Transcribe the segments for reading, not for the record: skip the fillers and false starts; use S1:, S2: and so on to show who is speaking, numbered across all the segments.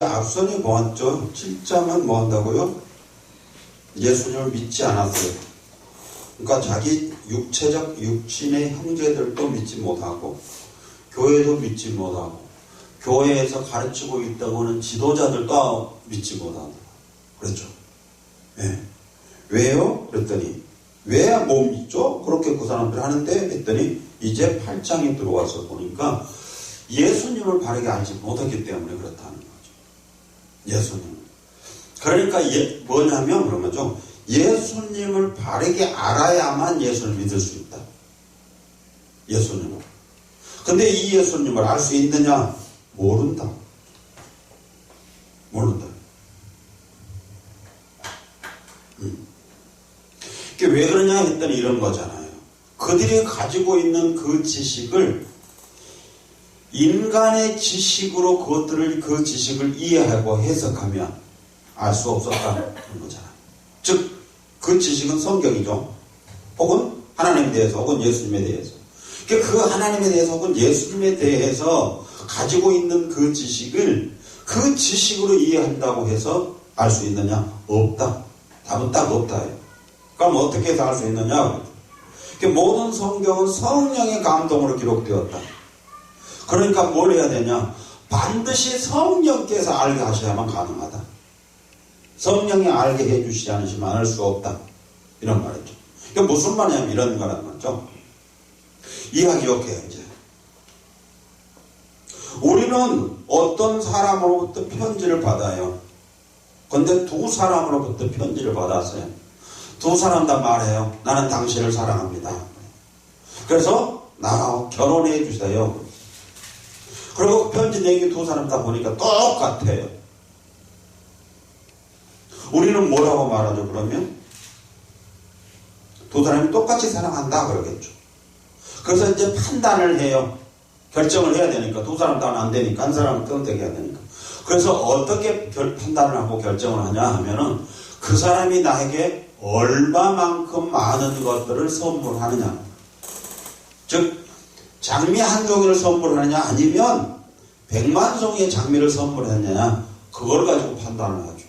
S1: 앞선에 보았죠. 진짜만 뭐 한다고요? 예수님을 믿지 않았어요. 그러니까 자기 육체적 육신의 형제들도 믿지 못하고 교회도 믿지 못하고 교회에서 가르치고 있다고 하는 지도자들도 믿지 못하고 그랬죠. 네. 왜요? 그랬더니 왜 못 믿죠? 그렇게 그 사람들이 하는데 했더니 이제 8장에 들어와서 보니까 예수님을 바르게 알지 못했기 때문에 그렇다는 거죠. 예수님. 그러니까 뭐냐면 그런 거죠. 예수님을 바르게 알아야만 예수를 믿을 수 있다. 예수님을. 근데 이 예수님을 알 수 있느냐? 모른다. 모른다. 그게 왜 그러냐 했더니 이런 거잖아요. 그들이 가지고 있는 그 지식을 인간의 지식으로 그 지식을 이해하고 해석하면 알 수 없었다는 거잖아요. 즉, 그 지식은 성경이죠. 혹은 하나님에 대해서, 혹은 예수님에 대해서. 그 하나님에 대해서, 혹은 예수님에 대해서 가지고 있는 그 지식을 그 지식으로 이해한다고 해서 알 수 있느냐? 없다. 답은 딱 없다예요. 그럼 어떻게 해서 알 수 있느냐? 모든 성경은 성령의 감동으로 기록되었다. 그러니까 뭘 해야 되냐? 반드시 성령께서 알게 하셔야만 가능하다. 성령이 알게 해주시지 않으시면 알 수 없다. 이런 말이죠. 이게 무슨 말이냐면 이런 거란 말이죠. 이해하기 좋게 이제. 우리는 어떤 사람으로부터 편지를 받아요. 근데 두 사람으로부터 편지를 받았어요. 두 사람 다 말해요. 나는 당신을 사랑합니다. 그래서 나하고 결혼해 주세요. 그리고 편지 내기 두 사람 다 보니까 똑같아요. 우리는 뭐라고 말하죠, 그러면? 두 사람이 똑같이 사랑한다, 그러겠죠. 그래서 이제 판단을 해요. 결정을 해야 되니까. 두 사람 다는 안 되니까. 한 사람은 선택해야 되니까. 그래서 어떻게 판단을 하고 결정을 하냐 하면은 그 사람이 나에게 얼마만큼 많은 것들을 선물하느냐. 즉, 장미 한 송이를 선물하느냐 아니면 100만 송이의 장미를 선물하느냐 그걸 가지고 판단을 하죠.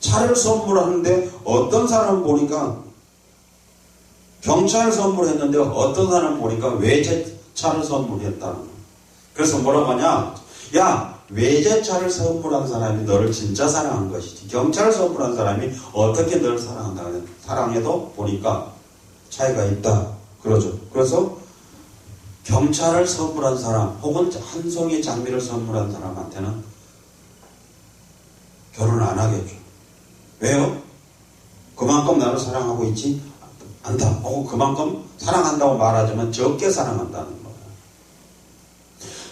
S1: 차를 선물하는데 어떤 사람은 보니까 경차를 선물했는데 어떤 사람은 보니까 외제차를 선물했다는 거예요. 그래서 뭐라고 하냐? 야, 외제차를 선물한 사람이 너를 진짜 사랑한 것이지 경차를 선물한 사람이 어떻게 너를 사랑한다 그래. 사랑해도 보니까 차이가 있다. 그러죠. 그래서 경찰을 선물한 사람 혹은 한 송이 장미를 선물한 사람한테는 결혼을 안 하겠죠. 왜요? 그만큼 나를 사랑하고 있지 않다. 혹은 그만큼 사랑한다고 말하자면 적게 사랑한다는 거예요.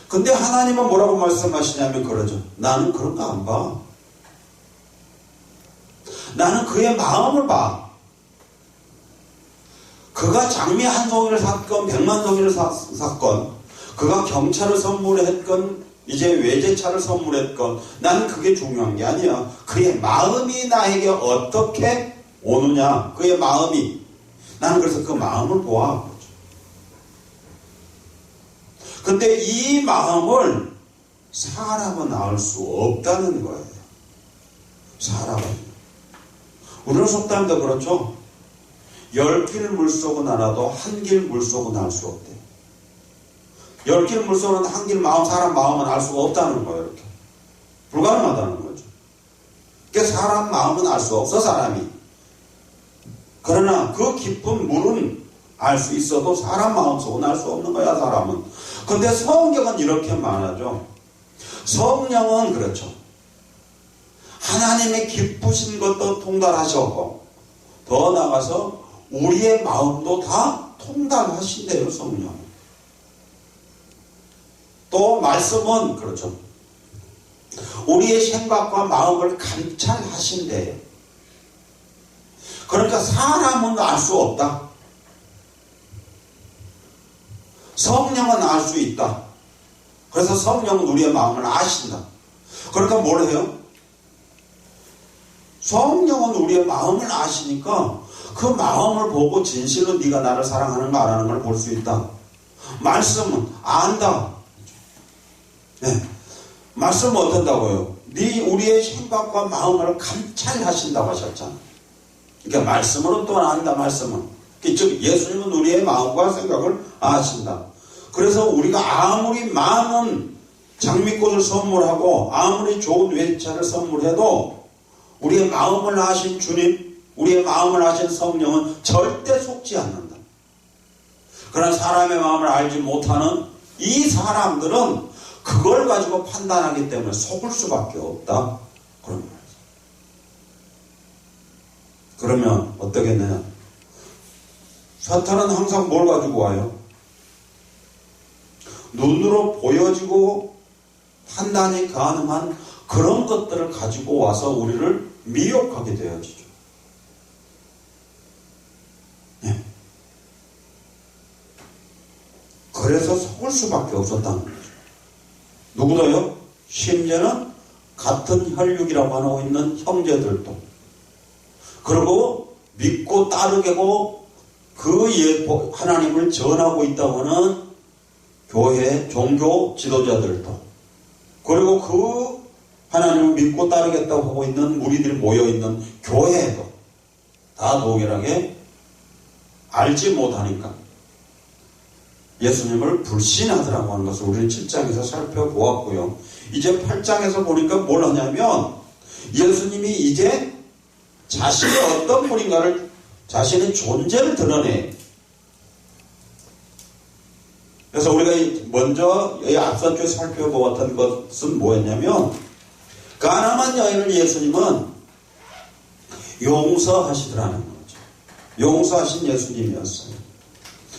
S1: 근데 하나님은 뭐라고 말씀하시냐면 그러죠. 나는 그런 거 안 봐. 나는 그의 마음을 봐. 그가 장미 한 송이를 샀건 100만 송이를 샀건 그가 경차를 선물했건 이제 외제차를 선물했건 나는 그게 중요한 게 아니야. 그의 마음이 나에게 어떻게 오느냐. 그의 마음이. 나는 그래서 그 마음을 보아. 근데 이 마음을 사람은 알 수 없다는 거예요. 사람은. 우리는 속담도 그렇죠. 10길 물속은 알아도 한 길 물속은 알 수 없대요. 10길 물속은 한 길 마음, 사람 마음은 알 수가 없다는 거예요. 이렇게. 불가능하다는 거죠. 그러니까 사람 마음은 알 수 없어, 사람이. 그러나 그 깊은 물은 알 수 있어도 사람 마음 속은 알 수 없는 거야, 사람은. 근데 성경은 이렇게 말하죠. 성령은 그렇죠. 하나님의 기쁘신 것도 통달하셨고, 더 나아가서 우리의 마음도 다 통달하신대요, 성령. 또 말씀은 그렇죠. 우리의 생각과 마음을 감찰하신대요. 그러니까 사람은 알 수 없다. 성령은 알 수 있다. 그래서 성령은 우리의 마음을 아신다. 그러니까 뭘 해요? 성령은 우리의 마음을 아시니까 그 마음을 보고 진실로 네가 나를 사랑하는 거 안 하는 걸 볼 수 있다. 말씀은 안다. 말씀은 어떤다고요? 우리의 생각과 마음을 감찰하신다고 하셨잖아. 그러니까 말씀으로 또 안다, 말씀은. 즉 예수님은 우리의 마음과 생각을 아신다. 그래서 우리가 아무리 많은 장미꽃을 선물하고 아무리 좋은 외차를 선물해도 우리의 마음을 아신 주님, 우리의 마음을 아신 성령은 절대 속지 않는다. 그러나 사람의 마음을 알지 못하는 이 사람들은 그걸 가지고 판단하기 때문에 속을 수밖에 없다. 그런 말이죠. 그러면 어떻겠느냐? 사탄은 항상 뭘 가지고 와요? 눈으로 보여지고 판단이 가능한 그런 것들을 가지고 와서 우리를 미혹하게 되어지죠. 네. 그래서 속을 수밖에 없었다는 거죠. 누구도요? 심지어는 같은 혈육이라고 하고 있는 형제들도. 그리고 믿고 따르고 그 하나님을 전하고 있다고 하는 교회, 종교 지도자들도. 그리고 그 하나님을 믿고 따르겠다고 하고 있는 무리들이 모여있는 교회도 다 동일하게 알지 못하니까 예수님을 불신하더라고 하는 것을 우리는 7장에서 살펴보았고요. 이제 8장에서 보니까 뭘 하냐면 예수님이 이제 자신이 어떤 분인가를, 자신의 존재를 드러내. 그래서 우리가 먼저 앞선 주에 살펴보았던 것은 뭐였냐면 가늠한 여인을 예수님은 용서하시더라는 거죠. 용서하신 예수님이었어요.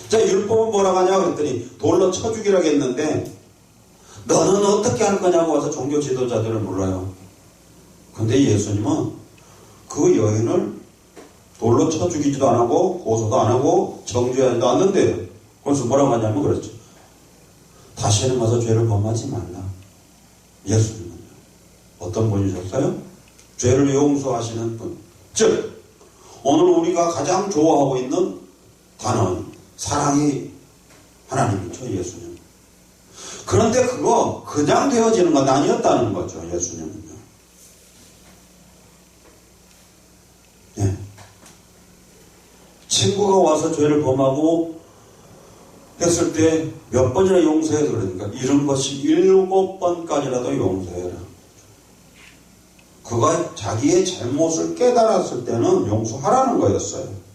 S1: 자, 율법은 뭐라고 하냐고 그랬더니 돌로 쳐 죽이라고 했는데 너는 어떻게 할 거냐고 와서 종교 지도자들을 불러요. 근데 예수님은 그 여인을 돌로 쳐 죽이지도 안 하고 고소도 안 하고 정죄하지도 않는데요. 그래서 뭐라고 하냐면 그렇죠. 다시는 가서 죄를 범하지 말라. 예수님은 어떤 분이셨어요? 죄를 용서하시는 분. 즉 오늘 우리가 가장 좋아하고 있는 단어는 사랑이 하나님이죠. 예수님. 그런데 그거 그냥 되어지는 건 아니었다는 거죠. 예수님은요. 네. 친구가 와서 죄를 범하고 했을 때 몇 번이나 용서해서 그러니까 이런 것이 7번까지라도 용서해라. 그가 자기의 잘못을 깨달았을 때는 용서하라는 거였어요.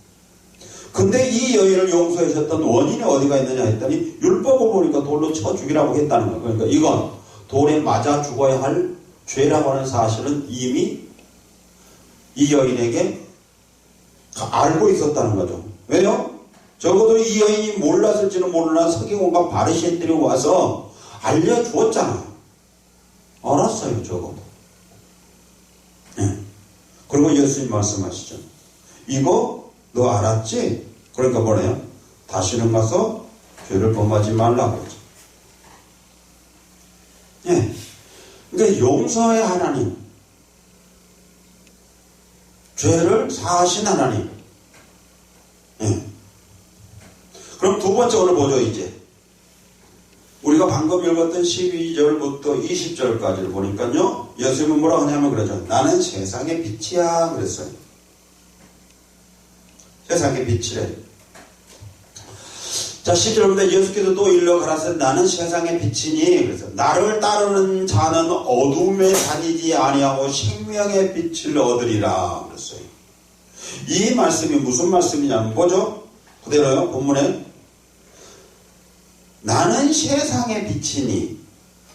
S1: 근데 이 여인을 용서하셨던 원인이 어디가 있느냐 했더니 율법을 보니까 돌로 쳐 죽이라고 했다는 거예요. 그러니까 이건 돌에 맞아 죽어야 할 죄라고 하는 사실은 이미 이 여인에게 알고 있었다는 거죠. 왜요? 적어도 이 여인이 몰랐을지는 모르나 서기관과 바리새인들이 와서 알려주었잖아요. 알았어요. 적어도. 네. 그리고 예수님 말씀하시죠. 이거 너 알았지? 그러니까 뭐래요? 다시는 가서 죄를 범하지 말라고 그러죠. 예. 그러니까 용서의 하나님, 죄를 사하신 하나님. 예. 그럼 두 번째 오늘 보죠. 이제 우리가 방금 읽었던 12절부터 20절까지를 보니까요, 예수님은 뭐라고 하냐면 그러죠. 나는 세상의 빛이야 그랬어요. 세상의 빛이래. 자, 10절부터 예수께서 또 일러 가라사대 나는 세상의 빛이니 그래서 나를 따르는 자는 어둠에 다니지 아니하고 생명의 빛을 얻으리라 그랬어요. 이 말씀이 무슨 말씀이냐면 뭐죠? 그대로요. 본문에 나는 세상의 빛이니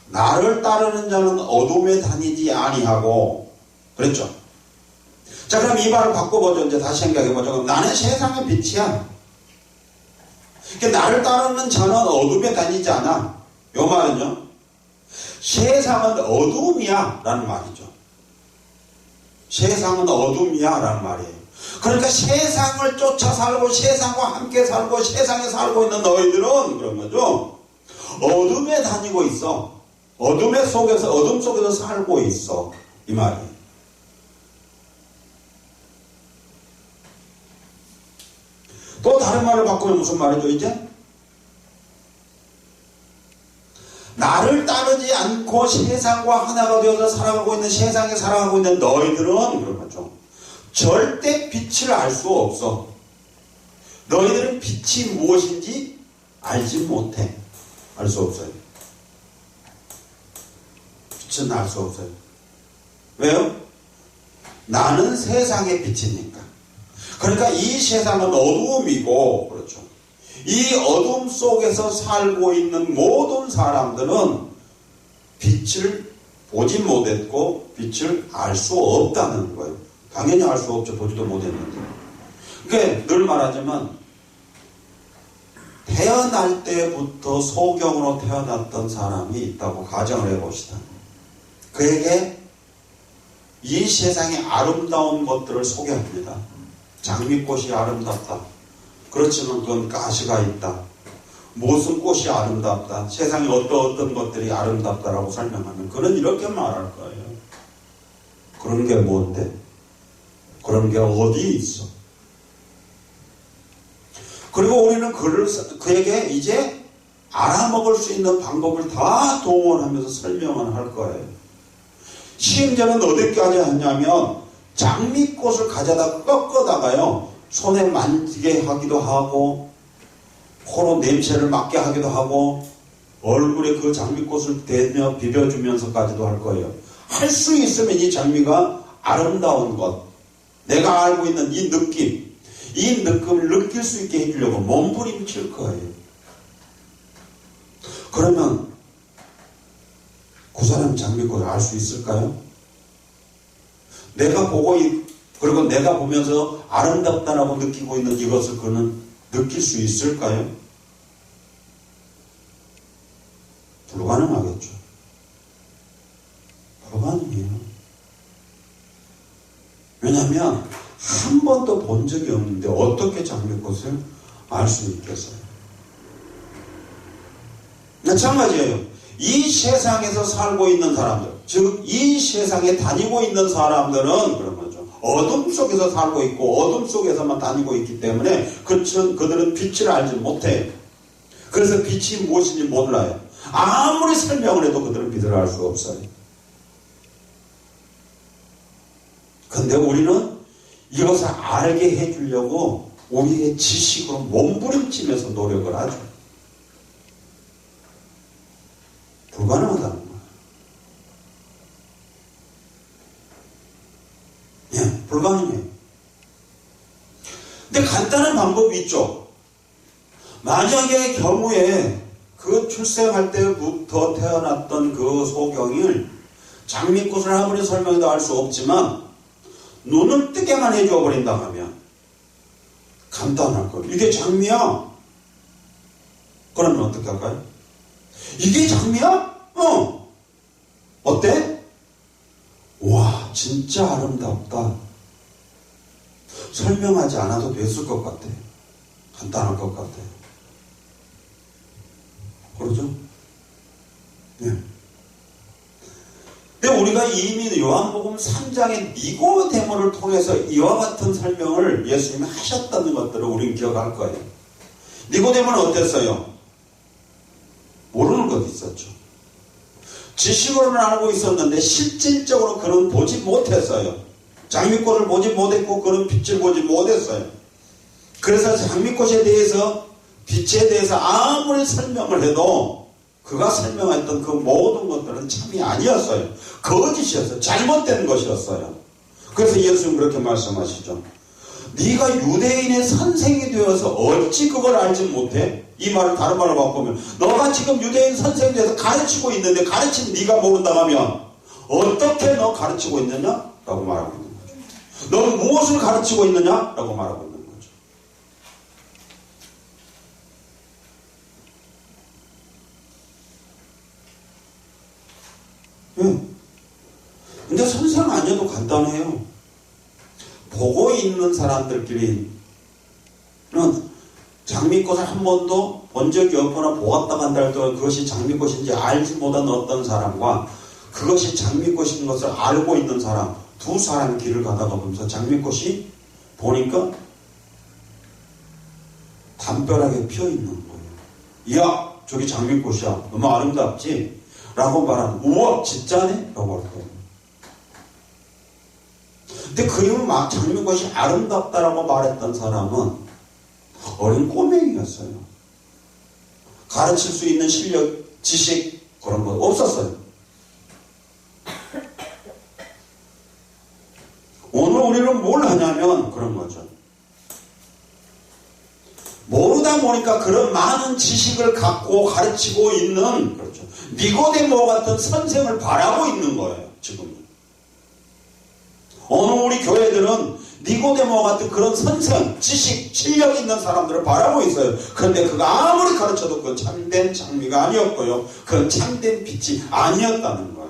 S1: 나를 따르는 자는 어둠에 다니지 아니하고 그랬죠. 자, 그럼 이 말을 바꿔보죠. 이제 다시 생각해보죠. 그럼 나는 세상의 빛이야. 그러니까 나를 따르는 자는 어둠에 다니지 않아. 이 말은요, 세상은 어둠이야 라는 말이죠. 세상은 어둠이야 라는 말이에요. 그러니까 세상을 쫓아 살고 세상과 함께 살고 세상에 살고 있는 너희들은 그런 거죠. 어둠에 다니고 있어. 어둠 속에서 살고 있어. 이 말이에요. 또 다른 말을 바꾸면 무슨 말이죠, 이제? 나를 따르는 하지 않고 세상과 하나가 되어서 살아가고 있는, 세상에 살아가고 있는 너희들은 그런 거죠. 절대 빛을 알 수 없어. 너희들은 빛이 무엇인지 알지 못해. 알 수 없어요. 빛은 알 수 없어요. 왜요? 나는 세상의 빛이니까. 그러니까 이 세상은 어두움이고, 그렇죠. 이 어둠 속에서 살고 있는 모든 사람들은 빛을 보지 못했고 빛을 알 수 없다는 거예요. 당연히 알 수 없죠. 보지도 못했는데. 그러니까 늘 말하지만 태어날 때부터 소경으로 태어났던 사람이 있다고 가정을 해봅시다. 그에게 이 세상의 아름다운 것들을 소개합니다. 장미꽃이 아름답다. 그렇지만 그건 가시가 있다. 무슨 꽃이 아름답다. 세상에 어떤 것들이 아름답다라고 설명하면 그는 이렇게 말할 거예요. 그런 게 뭔데? 그런 게 어디 있어? 그리고 우리는 그에게 이제 알아먹을 수 있는 방법을 다 동원하면서 설명을 할 거예요. 심지어는 어디까지 하냐면 장미꽃을 가져다 꺾어다가요. 손에 만지게 하기도 하고 코로 냄새를 맡게 하기도 하고 얼굴에 그 장미꽃을 대며 비벼주면서까지도 할 거예요. 할 수 있으면 이 장미가 아름다운 것, 내가 알고 있는 이 느낌을 느낄 수 있게 해주려고 몸부림칠 거예요. 그러면 그 사람이 장미꽃을 알 수 있을까요? 내가 그리고 내가 보면서 아름답다라고 느끼고 있는 이것을 그는 느낄 수 있을까요? 불가능하겠죠. 불가능해요. 왜냐하면 한 번도 본 적이 없는데 어떻게 장미꽃을 알 수 있겠어요? 마찬가지예요. 이 세상에서 살고 있는 사람들, 즉 이 세상에 다니고 있는 사람들은 그런 거죠. 어둠 속에서 살고 있고 어둠 속에서만 다니고 있기 때문에 그들은 빛을 알지 못해요. 그래서 빛이 무엇인지 몰라요. 아무리 설명을 해도 그들은 빛을 알 수 없어요. 근데 우리는 이것을 알게 해주려고 우리의 지식으로 몸부림치면서 노력을 하죠. 불가능하다는 거예요. 예, 불가능해요. 근데 간단한 방법이 있죠. 만약의 경우에 그 출생할 때부터 태어났던 그 소경을 장미꽃을 아무리 설명해도 알 수 없지만 눈을 뜨게만 해줘 버린다 하면 간단할 거예요. 이게 장미야? 그러면 어떻게 할까요? 이게 장미야? 어때? 와, 진짜 아름답다. 설명하지 않아도 됐을 것 같아. 간단할 것 같아. 그러죠? 네. 근데 우리가 이미 요한복음 3장의 니고데모를 통해서 이와 같은 설명을 예수님이 하셨다는 것들을 우리는 기억할 거예요. 니고데모는 어땠어요? 모르는 것이 있었죠. 지식으로는 알고 있었는데 실질적으로 그는 보지 못했어요. 장미꽃을 보지 못했고 그는 빛을 보지 못했어요. 그래서 장미꽃에 대해서 빛에 대해서 아무리 설명을 해도 그가 설명했던 그 모든 것들은 참이 아니었어요. 거짓이었어요. 잘못된 것이었어요. 그래서 예수님은 그렇게 말씀하시죠. 네가 유대인의 선생이 되어서 어찌 그걸 알지 못해? 이 말을 다른 말로 바꾸면 너가 지금 유대인 선생이 되어서 가르치고 있는데 가르치는 네가 모른다고 하면 어떻게 너 가르치고 있느냐? 라고 말하고 있는 거죠. 너는 무엇을 가르치고 있느냐? 라고 말하고 있는 거죠. 근데 선생 아니어도 간단해요. 보고 있는 사람들끼리는 장미꽃을 한 번도 본 적이 없거나 보았다 간다 할때 그것이 장미꽃인지 알지 못한 어떤 사람과 그것이 장미꽃인 것을 알고 있는 사람, 두 사람이 길을 가다가 보면서 장미꽃이 보니까 담벼락에 피어 있는 거예요. 이야, 저기 장미꽃이야. 너무 아름답지? 라고 말하는, 우와, 진짜네? 라고 할 거예요. 근데 그림을 막 장면 것이 아름답다라고 말했던 사람은 어린 꼬맹이였어요. 가르칠 수 있는 실력, 지식, 그런 거 없었어요. 오늘 우리는 뭘 하냐면 그런 거죠. 모르다 보니까 그런 많은 지식을 갖고 가르치고 있는, 그렇죠, 니고데모 같은 선생을 바라고 있는 거예요, 지금. 오늘 우리 교회들은 니고데모 같은 그런 선생, 지식, 실력 있는 사람들을 바라고 있어요. 그런데 그가 아무리 가르쳐도 그건 참된 장미가 아니었고요. 그건 참된 빛이 아니었다는 거예요.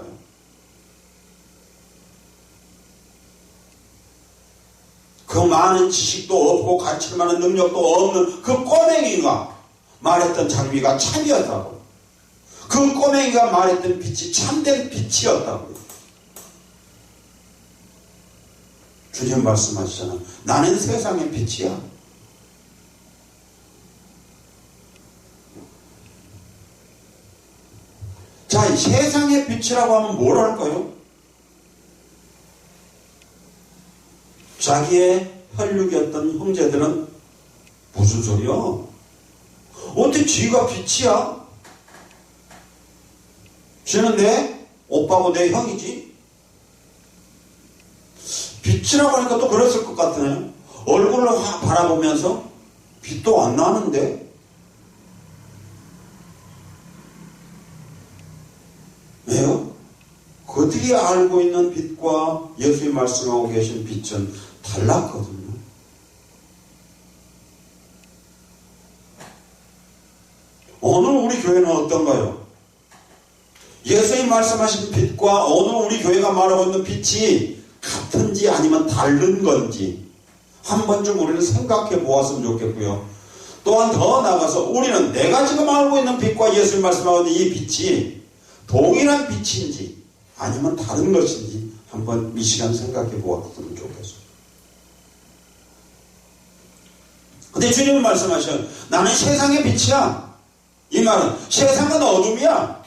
S1: 그 많은 지식도 없고 가르칠 만한 능력도 없는 그 꼬맹이가 말했던 장미가 참이었다고. 그 꼬맹이가 말했던 빛이 참된 빛이었다고. 주님 말씀하시잖아요. 나는 세상의 빛이야. 자, 이 세상의 빛이라고 하면 뭘 할까요? 자기의 혈육이었던 형제들은 무슨 소리야? 어떻게 쥐가 빛이야? 쥐는 내 오빠고 내 형이지? 빛이라고 하니까 또 그랬을 것 같으네. 얼굴을 확 바라보면서 빛도 안 나는데? 왜요? 그들이 알고 있는 빛과 예수님이 말씀하고 계신 빛은 달랐거든요. 오늘 우리 교회는 어떤가요? 예수님이 말씀하신 빛과 오늘 우리 교회가 말하고 있는 빛이 같은지 아니면 다른 건지 한 번쯤 우리는 생각해 보았으면 좋겠고요. 또한 더 나아가서 우리는 내가 지금 알고 있는 빛과 예수님이 말씀하고 있는 이 빛이 동일한 빛인지 아니면 다른 것인지 한번 이 시간 생각해 보았으면 좋겠어요. 근데 주님은 말씀하셔요. 나는 세상의 빛이야. 이 말은 세상은 어둠이야.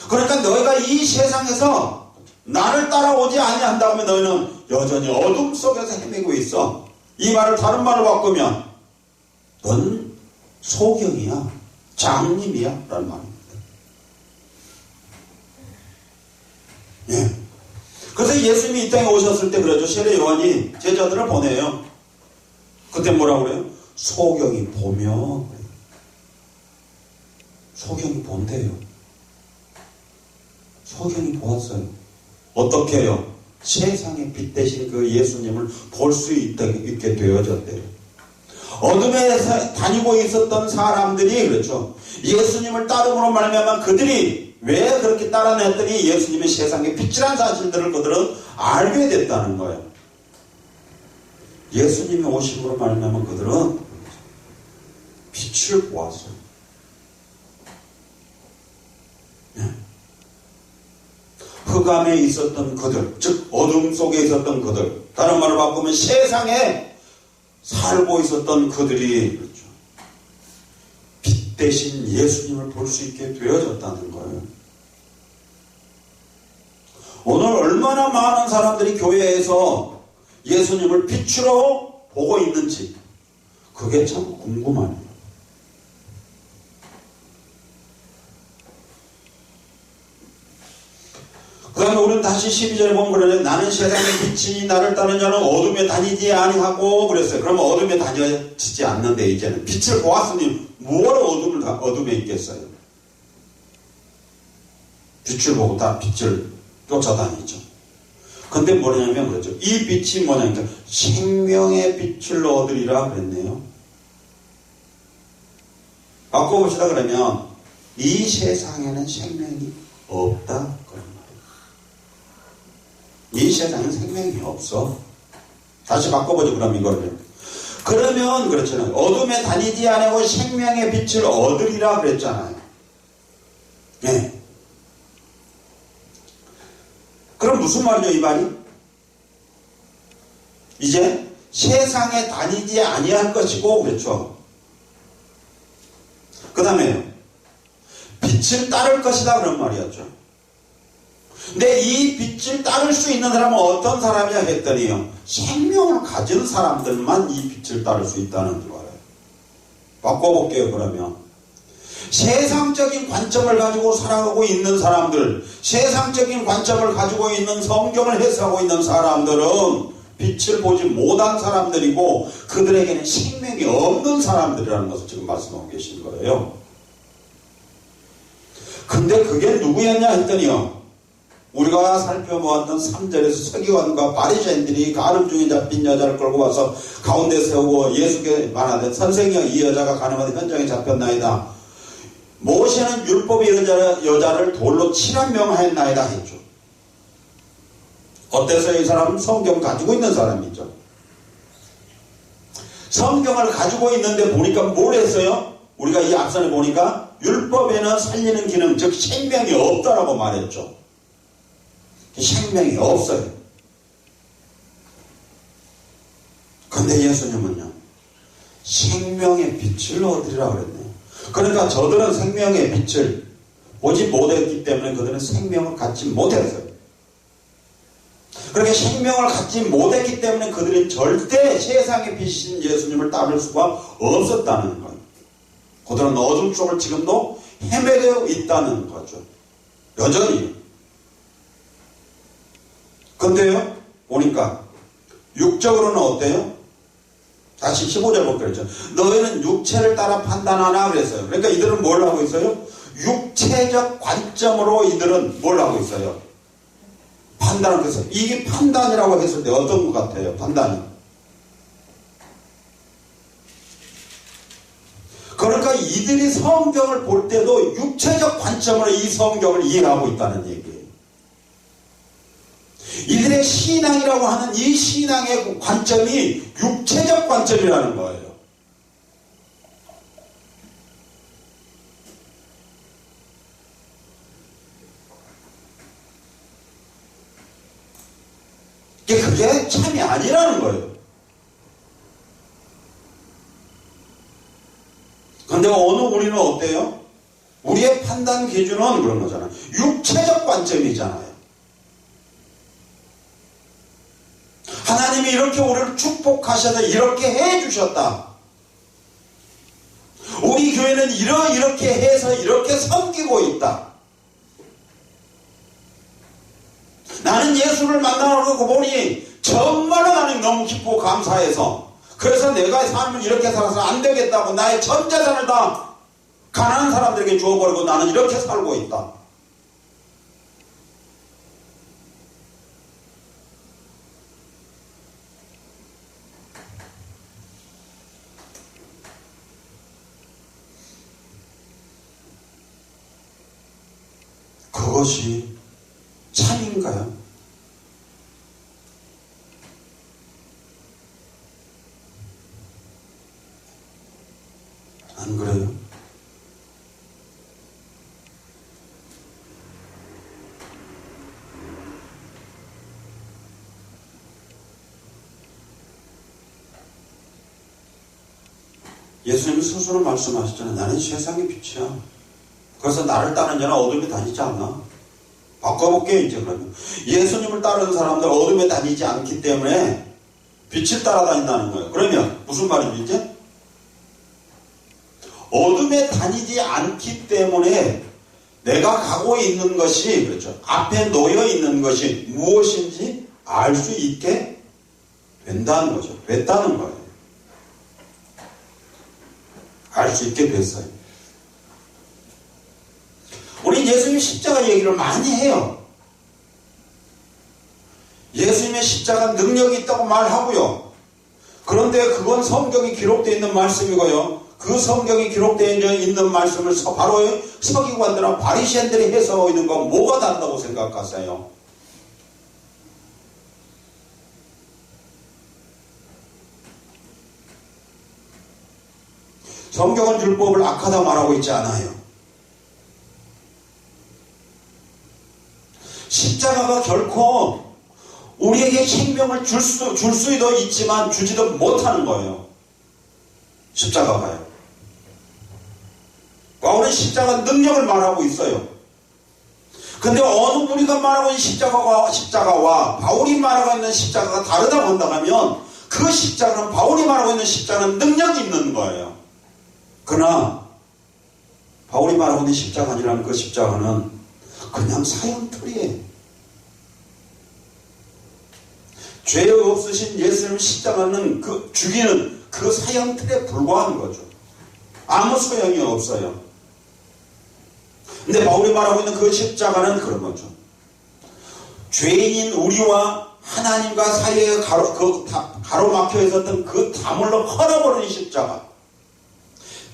S1: 그러니까 너희가 이 세상에서 나를 따라오지 아니한다면 너희는 여전히 어둠 속에서 헤매고 있어. 이 말을 다른 말로 바꾸면 넌 소경이야. 장님이야. 라는 말입니다. 예. 그래서 예수님이 이 땅에 오셨을 때 그러죠. 세례 요한이 제자들을 보내요. 그때 뭐라고 그래요? 소경이 보며. 소경이 본대요. 소경이 보았어요. 어떻게 해요? 세상의 빛 대신 그 예수님을 볼 수 있게 되어졌대요. 어둠에 다니고 있었던 사람들이, 그렇죠, 예수님을 따름으로 말미암아 그들이 왜 그렇게 따라냈더니 예수님의 세상의 빛이라는 사실들을 그들은 알게 됐다는 거예요. 예수님이 오심으로 말미암아 그들은 빛을 보았어요. 흑암에 있었던 그들, 즉 어둠 속에 있었던 그들, 다른 말을 바꾸면 세상에 살고 있었던 그들이, 그렇죠, 빛 대신 예수님을 볼 수 있게 되어졌다는 거예요. 오늘 얼마나 많은 사람들이 교회에서 예수님을 빛으로 보고 있는지 그게 참 궁금하네요. 그 다음에 우리는 다시 12절에 보면 그러네. 나는 세상의 빛이 나를 따르는 자는 어둠에 다니지 아니하고 그랬어요. 그러면 어둠에 다니지 않는데 이제는 빛을 보았으니 뭐하러 어둠에 있겠어요? 빛을 보고 다 빛을 쫓아다니죠. 근데 뭐냐면 그렇죠. 이 빛이 뭐냐면 생명의 빛을 얻으리라 그랬네요. 바꿔봅시다. 그러면 이 세상에는 생명이 없다. 그런 말이에요. 이 세상에는 생명이 없어. 다시 바꿔보죠. 그럼 이거를. 그러면 그렇잖아요. 어둠에 다니지 않고 생명의 빛을 얻으리라 그랬잖아요. 네. 그럼 무슨 말이죠, 이 말이? 이제 세상에 다니지 아니할 것이고, 그렇죠. 그 다음에 빛을 따를 것이다 그런 말이었죠. 근데 이 빛을 따를 수 있는 사람은 어떤 사람이냐 했더니요, 생명을 가진 사람들만 이 빛을 따를 수 있다는 거예요. 바꿔볼게요. 그러면 세상적인 관점을 가지고 살아가고 있는 사람들, 세상적인 관점을 가지고 있는 성경을 해석하고 있는 사람들은 빛을 보지 못한 사람들이고 그들에게는 생명이 없는 사람들이라는 것을 지금 말씀하고 계신 거예요. 근데 그게 누구였냐 했더니요, 우리가 살펴보았던 3절에서 서기관과 바리새인들이 가늠 중에 잡힌 여자를 끌고 와서 가운데 세우고 예수께 말하되 선생이여, 이 여자가 가늠하되 현장에 잡혔나이다. 모세는 율법에 이런 여자를 돌로 치라 명하였나이다 했죠. 어때서요? 이 사람은 성경 가지고 있는 사람이죠. 성경을 가지고 있는데 보니까 뭘 했어요? 우리가 이 앞선에 보니까 율법에는 살리는 기능, 즉 생명이 없다라고 말했죠. 생명이 없어요. 근데 예수님은요, 생명의 빛을 얻으리라 그랬네요. 그러니까 저들은 생명의 빛을 보지 못했기 때문에 그들은 생명을 갖지 못했어요. 그렇게 생명을 갖지 못했기 때문에 그들은 절대 세상의 빛이신 예수님을 따를 수가 없었다는 거예요. 그들은 어둠 속을 지금도 헤매고 있다는 거죠. 여전히. 근데요, 보니까 육적으로는 어때요? 다시 15절 볼게요. 그랬죠. 너희는 육체를 따라 판단하나 그랬어요. 그러니까 이들은 뭘 하고 있어요? 육체적 관점으로 이들은 뭘 하고 있어요? 판단을. 그래서 이게 판단이라고 했을 때 어떤 것 같아요? 판단이. 그러니까 이들이 성경을 볼 때도 육체적 관점으로 이 성경을 이해하고 있다는 얘기예요. 이들의 신앙이라고 하는 이 신앙의 관점이 육체적 관점이라는 거예요. 그게 참이 아니라는 거예요. 그런데 오늘 우리는 어때요? 우리의 판단 기준은 그런 거잖아요. 육체적 관점이잖아요. 하나님이 이렇게 우리를 축복하셔서 이렇게 해주셨다. 우리 교회는 이렇게 해서 이렇게 섬기고 있다. 나는 예수를 만나고 보니 정말로 나는 너무 기쁘고 감사해서, 그래서 내가 삶을 이렇게 살아서 안 되겠다고 나의 전 재산을 다 가난한 사람들에게 주어버리고 나는 이렇게 살고 있다. 그것이 참인가요? 안 그래요? 예수님이 스스로 말씀하셨잖아요. 나는 세상의 빛이야. 그래서 나를 따르는 자는 어둠에 다니지 않나? 바꿔볼게요, 이제 그러면. 예수님을 따르는 사람들 어둠에 다니지 않기 때문에 빛을 따라다닌다는 거예요. 그러면 무슨 말이죠, 이제? 어둠에 다니지 않기 때문에 내가 가고 있는 것이, 그렇죠, 앞에 놓여 있는 것이 무엇인지 알 수 있게 된다는 거죠. 됐다는 거예요. 알 수 있게 됐어요. 우리 예수님 십자가 얘기를 많이 해요. 예수님의 십자가 능력이 있다고 말하고요. 그런데 그건 성경이 기록되어 있는 말씀이고요. 그 성경이 기록되어 있는 말씀을 바로 서기관들과 바리새인들이 해석하고 있는 건 뭐가 다르다고 생각하세요? 성경은 율법을 악하다 말하고 있지 않아요. 십자가가 결코 우리에게 생명을 줄 수도 있지만 주지도 못하는 거예요. 십자가가요. 바울은 십자가 능력을 말하고 있어요. 근데 어느 우리가 말하고 있는 십자가와 바울이 말하고 있는 십자가가 다르다고 한다면 그 십자가는 바울이 말하고 있는 십자가는 능력이 있는 거예요. 그러나 바울이 말하고 있는 십자가 아니라는 그 십자가는 그냥 사형틀이에요. 죄 없으신 예수님 십자가는 그 죽이는 그 사형틀에 불과한 거죠. 아무 소용이 없어요. 근데 바울이 말하고 있는 그 십자가는 그런 거죠. 죄인인 우리와 하나님과 사이에 가로막혀 있었던 그 다물로 헐어버린 십자가.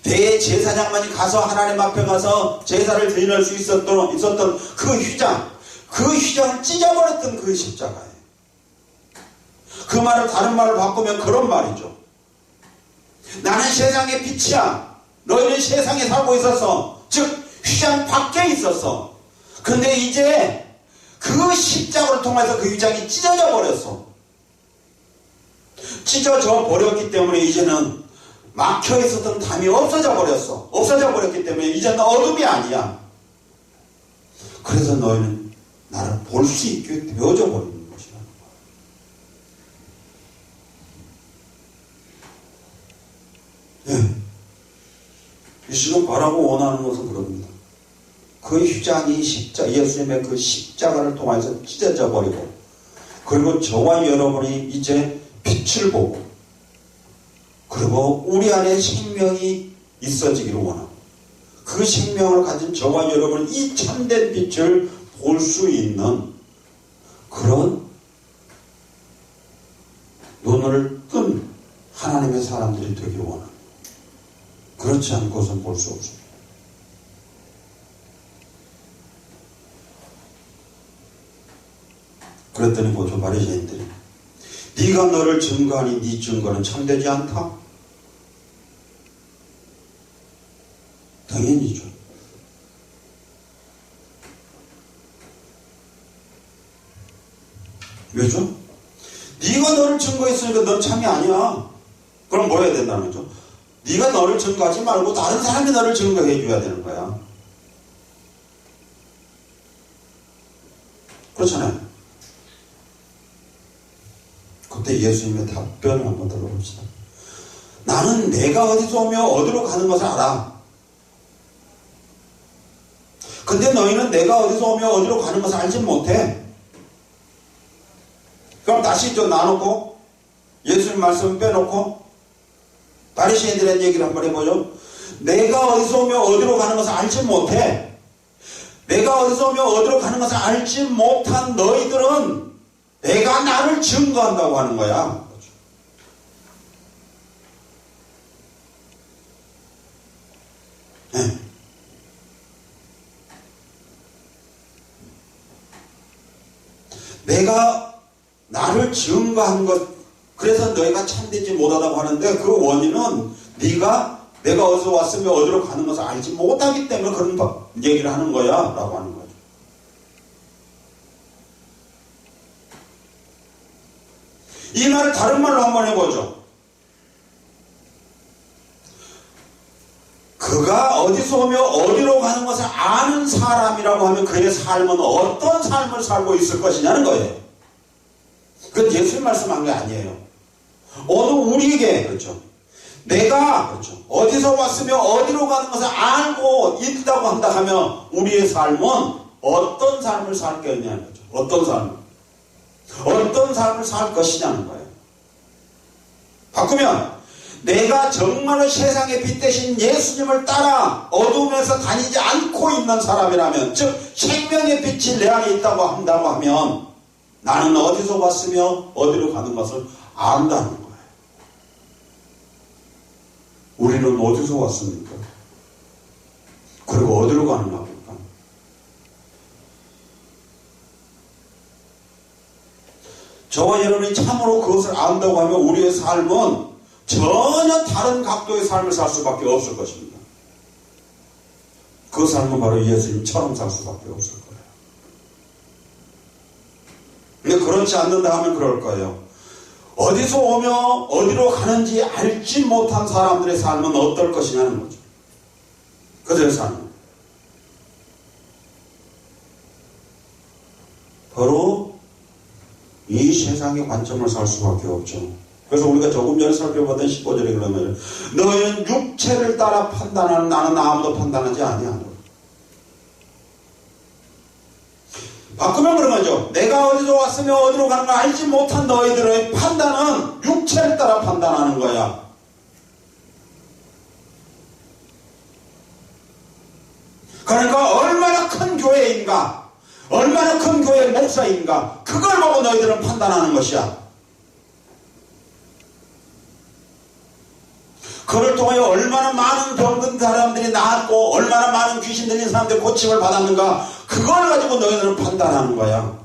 S1: 대제사장만이 가서 하나님 앞에 가서 제사를 드릴 수 있었던 그 휘장, 그 휘장을 찢어버렸던 그 십자가예요. 그 말을 다른 말을 바꾸면 그런 말이죠. 나는 세상의 빛이야. 너희는 세상에 살고 있었어. 즉 휘장 밖에 있었어. 근데 이제 그 십자가를 통해서 그 휘장이 찢어져 버렸어. 찢어져 버렸기 때문에 이제는 막혀 있었던 담이 없어져 버렸어. 없어져 버렸기 때문에 이제는 어둠이 아니야. 그래서 너희는 나를 볼 수 있게 되어져 버리는 것이라는 거야. 예. 이 시간 바라고 원하는 것은 그럽니다. 그 휘장이 예수님의 그 십자가를 통해서 찢어져 버리고, 그리고 저와 여러분이 이제 빛을 보고, 그리고 우리 안에 생명이 있어지기를 원하고, 그 생명을 가진 저와 여러분은 이 참된 빛을 볼 수 있는 그런 눈을 뜬 하나님의 사람들이 되기를 원합니다. 그렇지 않고선 볼 수 없습니다. 그랬더니 보죠, 바리새인들이 네가 너를 증거하니 네 증거는 참되지 않다? 당연히죠. 왜죠? 네가 너를 증거했으니까 넌 참이 아니야. 그럼 뭐 해야 된다는 거죠? 네가 너를 증거하지 말고 다른 사람이 너를 증거해 줘야 되는 거야. 그렇잖아요. 그때 예수님의 답변을 한번 들어봅시다. 나는 내가 어디서 오며 어디로 가는 것을 알아. 근데 너희는 내가 어디서 오며 어디로 가는 것을 알지 못해. 그럼 다시 좀 나누고 예수님 말씀을 빼놓고 바리새인들의 얘기를 한번 해보죠. 내가 어디서 오며 어디로 가는 것을 알지 못해. 내가 어디서 오며 어디로 가는 것을 알지 못한 너희들은 내가 나를 증거한다고 하는 거야. 네. 내가 나를 증거한 것, 그래서 너희가 참되지 못하다고 하는데 그 원인은 내가 어디서 왔으며 어디로 가는 것을 알지 못하기 때문에 그런 얘기를 하는 거야 라고 하는 거죠. 이 말을 다른 말로 한번 해보죠. 그가 어디서 오며 어디로 가는 것을 아는 사람이라고 하면 그의 삶은 어떤 삶을 살고 있을 것이냐는 거예요. 그건 예수님 말씀한 게 아니에요. 오늘 우리에게, 그렇죠. 내가, 그렇죠. 어디서 왔으며 어디로 가는 것을 알고 있다고 한다 하면 우리의 삶은 어떤 삶을 살 거냐는 거죠. 어떤 삶을 살 것이냐는 거예요. 바꾸면 내가 정말로 세상의 빛 대신 예수님을 따라 어둠에서 다니지 않고 있는 사람이라면, 즉 생명의 빛이 내 안에 있다고 한다고 하면 나는 어디서 왔으며 어디로 가는 것을 안다는 거예요. 우리는 어디서 왔습니까? 그리고 어디로 가는 겁니까? 저와 여러분이 참으로 그것을 안다고 하면 우리의 삶은 전혀 다른 각도의 삶을 살 수밖에 없을 것입니다. 그 삶은 바로 예수님처럼 살 수밖에 없을 거예요. 근데 그렇지 않는다 하면 그럴 거예요. 어디서 오며 어디로 가는지 알지 못한 사람들의 삶은 어떨 것이냐는 거죠. 그들의 삶은. 바로 이 세상의 관점을 살 수밖에 없죠. 그래서 우리가 조금 전에 살펴봤던 15절에 그러면 너희는 육체를 따라 판단하는 나는 아무도 판단하지 아니하노라. 바꾸면 그런 거죠. 내가 어디서 왔으며 어디로 가는가 알지 못한 너희들의 판단은 육체를 따라 판단하는 거야. 그러니까 얼마나 큰 교회인가, 얼마나 큰 교회 목사인가, 그걸 보고 너희들은 판단하는 것이야. 그를 통하여 얼마나 많은 병든 사람들이 나았고 얼마나 많은 귀신 들린 사람들이 고침을 받았는가, 그걸 가지고 너희들은 판단하는 거야.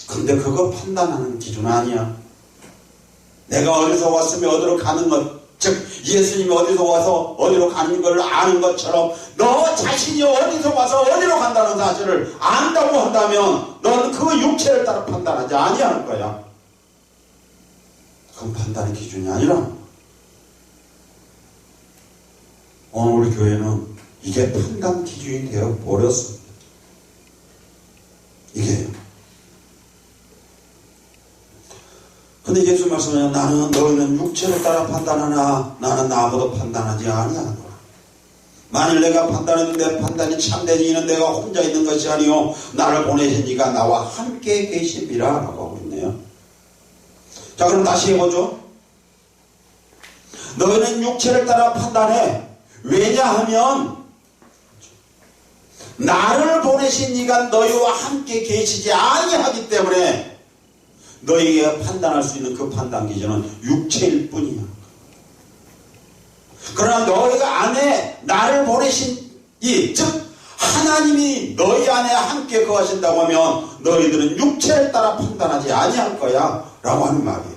S1: 근데 그거 판단하는 기준 아니야. 내가 어디서 왔으며 어디로 가는 것, 즉 예수님이 어디서 와서 어디로 가는 걸 아는 것처럼 너 자신이 어디서 와서 어디로 간다는 사실을 안다고 한다면 너는 그 육체를 따라 판단하지 아니할 거야. 그건 판단의 기준이 아니라 오늘 우리 교회는 이게 판단 기준이 되어 버렸습니다. 이게요. 근데 예수 말씀은 나는 너희는 육체를 따라 판단하나 나는 나보다 판단하지 아니하노라. 만일 내가 판단했는데 판단이 참된 이는 내가 혼자 있는 것이 아니요 나를 보내신 이가 나와 함께 계심이라 라고 하고 있네요. 자, 그럼 다시 해보죠. 너희는 육체를 따라 판단해. 왜냐하면 나를 보내신 이가 너희와 함께 계시지 아니하기 때문에 너희가 판단할 수 있는 그 판단 기준은 육체일 뿐이야. 그러나 너희가 안에 나를 보내신 이, 즉 하나님이 너희 안에 함께 거하신다고 하면 너희들은 육체를 따라 판단하지 아니할 거야 라고 하는 말이에요.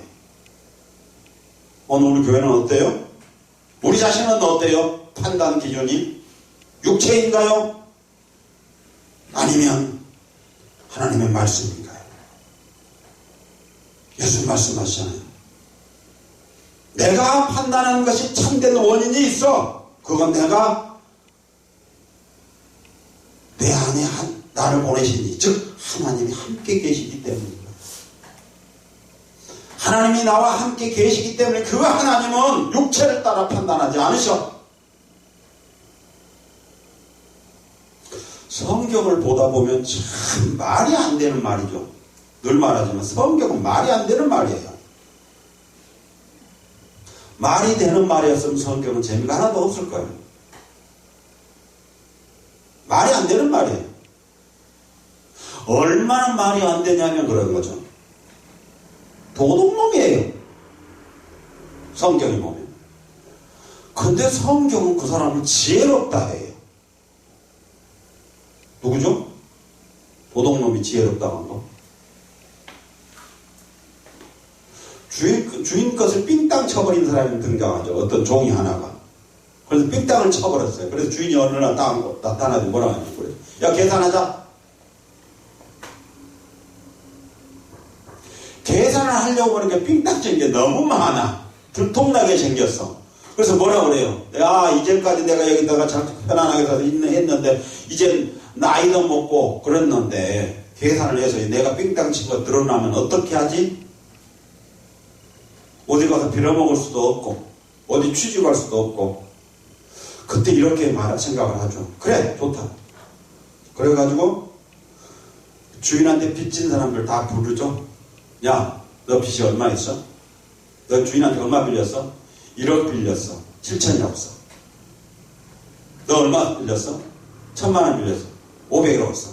S1: 오늘 우리 교회는 어때요? 우리 자신은 어때요? 판단 기준이 육체인가요? 아니면 하나님의 말씀인가요? 예수 말씀하시잖아요. 내가 판단하는 것이 참된 원인이 있어. 그건 내가 내 안에 나를 보내시니, 즉 하나님이 함께 계시기 때문입니다. 하나님이 나와 함께 계시기 때문에 그 하나님은 육체를 따라 판단하지 않으셔. 성경을 보다 보면 참 말이 안 되는 말이죠. 늘 말하지만 성경은 말이 안 되는 말이에요. 말이 되는 말이었으면 성경은 재미가 하나도 없을 거예요. 말이 안 되는 말이에요. 얼마나 말이 안 되냐면 그런 거죠. 도둑놈이에요. 성경이 보면. 근데 성경은 그 사람을 지혜롭다 해요. 누구죠? 도둑놈이 지혜롭다고 한 거. 주인 것을 삥땅 쳐버린 사람이 등장하죠. 어떤 종이 하나가. 그래서 삥땅을 쳐버렸어요. 그래서 주인이 어느 날 나타나서 뭐라 하냐고 그래요. 야, 계산하자. 계산을 하려고 하니까 삥땅 친 게 너무 많아. 들통나게 생겼어. 그래서 뭐라 그래요? 야, 이제까지 내가 여기다가 참 편안하게 사서 했는데 이젠 나이도 먹고 그랬는데 계산을 해서 내가 삥땅 친 거 드러나면 어떻게 하지? 어디 가서 빌어먹을 수도 없고 어디 취직할 수도 없고 그때 이렇게 생각을 하죠. 그래, 좋다. 그래가지고 주인한테 빚진 사람들 다 부르죠. 야, 너 빚이 얼마 있어? 너 주인한테 얼마 빌렸어? 1억 빌렸어. 7천이 없어. 너 얼마 빌렸어? 1,000만 원 빌렸어. 500이 없어.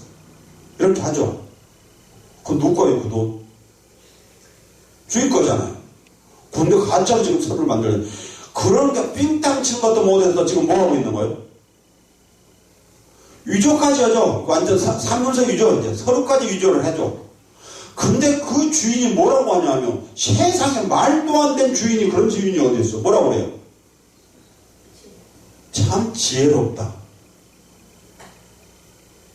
S1: 이렇게 하죠. 그건 누구 거예요, 그 돈? 주인 거잖아요. 근데 가짜로 지금 서를 만들어요. 그러니까 삥땅 친 것도 못해서 지금 뭐 하고 있는 거예요? 위조까지 하죠. 완전 산문서 위조, 이제 서류까지 위조를 해줘. 근데 그 주인이 뭐라고 하냐면 세상에 말도 안 된 주인이 그런 주인이 어디 있어? 뭐라고 그래요? 참 지혜롭다.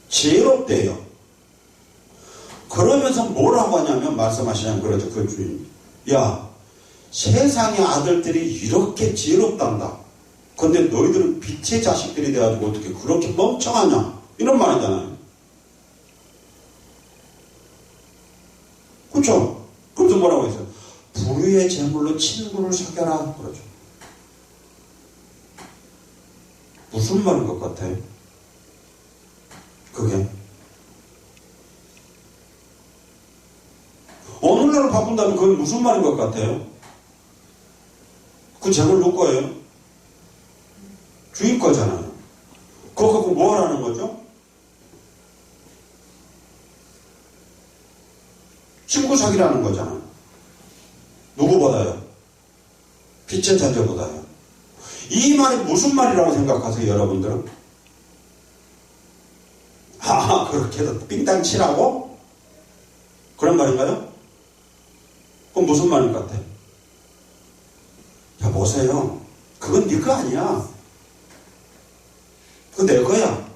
S1: 지혜롭대요. 그러면서 뭐라고 하냐면 말씀하시냐면 그러죠. 그 주인이. 야, 세상의 아들들이 이렇게 지혜롭단다. 근데 너희들은 빛의 자식들이 돼가지고 어떻게 그렇게 멍청하냐? 이런 말이잖아요. 그렇죠? 그래서 뭐라고 했어요? 불의의 제물로 친구를 사겨라 그러죠. 무슨 말인 것 같아요? 그게 오늘날로 바꾼다면 그건 무슨 말인 것 같아요? 그 제물 누구 거예요? 주인 거잖아요. 그거 갖고 뭐 하라는 거죠? 친구 사귀라는 거잖아요. 누구보다요? 빛의 자녀보다요. 이 말이 무슨 말이라고 생각하세요, 여러분들은? 그렇게 해서 빙땅 치라고? 그런 말인가요? 그건 무슨 말인 것 같아요? 자, 보세요. 그건 네 거 아니야. 그건 내 거야.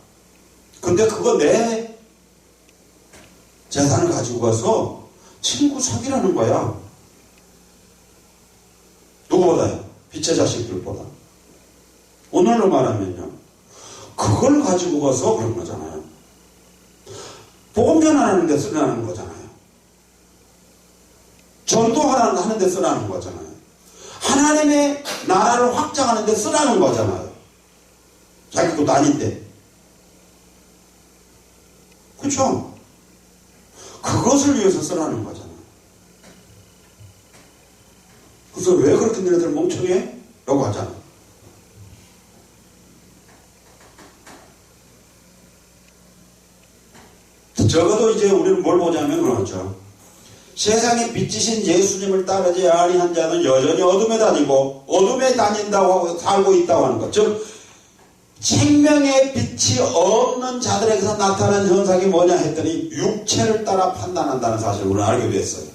S1: 근데 그거 내 재산을 가지고 가서 친구 사귀라는 거야. 누구보다요? 빛의 자식들보다. 오늘로 말하면요. 그걸 가지고 가서 그런 거잖아요. 복음 전하는 데 쓰라는 거잖아요. 전도하는 데 쓰라는 거잖아요. 하나님의 나라를 확장하는 데 쓰라는 거잖아요. 자기 것도 아닌데. 그렇죠? 그것을 위해서 쓰라는 거잖아요. 그래서 왜 그렇게 너희들 멍청해? 라고 하잖아요. 적어도 이제 우리는 뭘 보자면 그렇죠. 세상에 빛이신 예수님을 따르지 아니한 자는 여전히 어둠에 다니고 어둠에 다닌다고 하고 살고 있다고 하는 것. 즉 생명의 빛이 없는 자들에게서 나타나는 현상이 뭐냐 했더니 육체를 따라 판단한다는 사실을 우리는 알게 됐어요.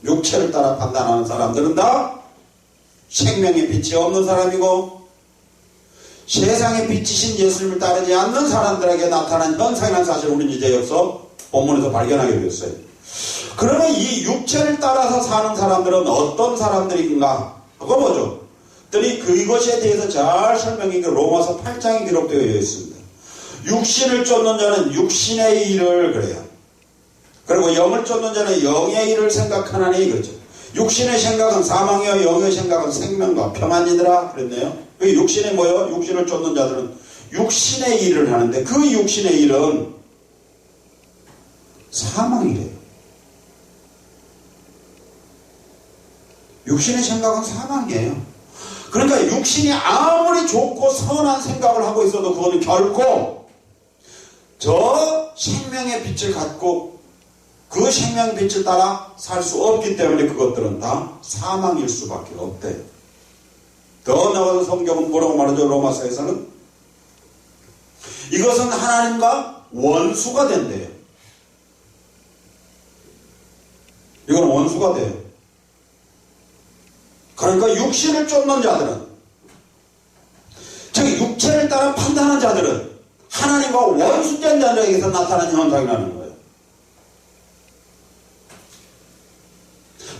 S1: 육체를 따라 판단하는 사람들은 다 생명의 빛이 없는 사람이고 세상에 빛이신 예수님을 따르지 않는 사람들에게 나타난 현상이라는 사실을 우리는 이제 여기서 본문에서 발견하게 됐어요. 그러면 이 육체를 따라서 사는 사람들은 어떤 사람들인가 하고 보죠. 그랬더니 그것에 대해서 잘 설명이 로마서 8장에 기록되어 있습니다. 육신을 쫓는 자는 육신의 일을 그래요. 그리고 영을 쫓는 자는 영의 일을 생각하나니 그렇죠. 육신의 생각은 사망이요 영의 생각은 생명과 평안이더라 그랬네요. 육신이 뭐요? 육신을 쫓는 자들은 육신의 일을 하는데 그 육신의 일은 사망이래요. 육신의 생각은 사망이에요. 그러니까 육신이 아무리 좋고 선한 생각을 하고 있어도 그거는 결코 저 생명의 빛을 갖고 그 생명의 빛을 따라 살 수 없기 때문에 그것들은 다 사망일 수밖에 없대요. 더 나아가서 성경은 뭐라고 말하죠? 로마서에서는 이것은 하나님과 원수가 된대요. 이건 원수가 돼요. 그러니까 육신을 쫓는 자들은 즉 육체를 따라 판단하는 자들은 하나님과 원수된 자들에게서 나타나는 현상이라는 거예요.